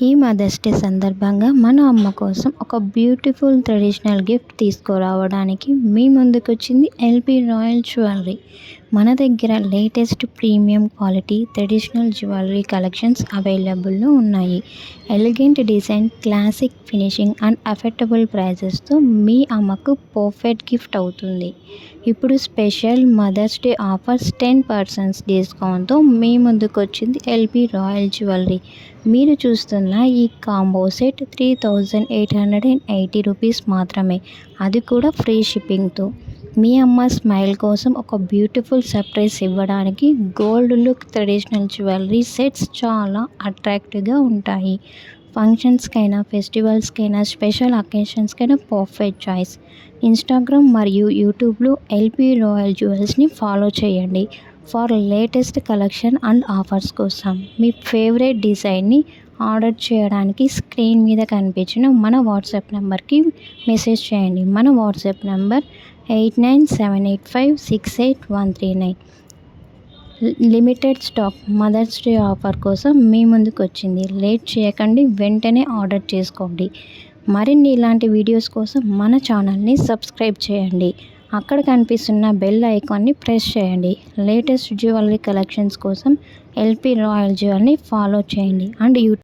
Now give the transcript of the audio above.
ఈ mothers day సందర్భంగా మన అమ్మ కోసం ఒక బ్యూటిఫుల్ ట్రెడిషనల్ గిఫ్ట్ తీసుకురావడానికి మీ ముందుకొచ్చింది ఎల్పి రాయల్ జ్యువెలరీ. మన దగ్గర latest premium quality traditional jewellery collections అవైలబుల్లో ఉన్నాయి. Elegant design, classic finishing and affordable ప్రైజెస్తో మీ అమ్మకు పర్ఫెక్ట్ గిఫ్ట్ అవుతుంది. ఇప్పుడు స్పెషల్ మదర్స్ డే ఆఫర్స్ 10% డిస్కౌంట్తో మీ ముందుకొచ్చింది ఎల్పి రాయల్ జ్యువెలరీ. మీరు చూస్తున్న ఈ కాంబో సెట్ 3880 రూపీస్ మాత్రమే, అది కూడా ఫ్రీ షిప్పింగ్తో. మీ అమ్మ స్మైల్ కోసం ఒక బ్యూటిఫుల్ సర్ప్రైజ్ ఇవ్వడానికి gold look traditional jewellery sets చాలా అట్రాక్టివ్గా ఉంటాయి. ఫంక్షన్స్కైనా, ఫెస్టివల్స్కైనా, స్పెషల్ అకేషన్స్కైనా పర్ఫెక్ట్ చాయిస్. ఇన్స్టాగ్రామ్ మరియు యూట్యూబ్లో ఎల్పి రాయల్ జ్యువెల్స్ని ఫాలో చేయండి for latest collection and offers కోసం. మీ ఫేవరెట్ డిజైన్ని ఆర్డర్ చేయడానికి స్క్రీన్ మీద కనిపించిన మన వాట్సాప్ నెంబర్కి మెసేజ్ చేయండి. మన WhatsApp number 8978568139. Limited stock mother's day offer కోసం మీ ముందుకు వచ్చింది. లేట్ చేయకండి, వెంటనే ఆర్డర్ చేసుకోండి. మరిన్ని ఇలాంటి వీడియోస్ కోసం మన ఛానల్ని సబ్స్క్రైబ్ చేయండి. అక్కడ కనిపిస్తున్న బెల్ ఐకాన్ని ప్రెస్ చేయండి. లేటెస్ట్ జ్యువెలరీ కలెక్షన్స్ కోసం ఎల్పి రాయల్ జ్యువెలరీని ఫాలో చేయండి అండ్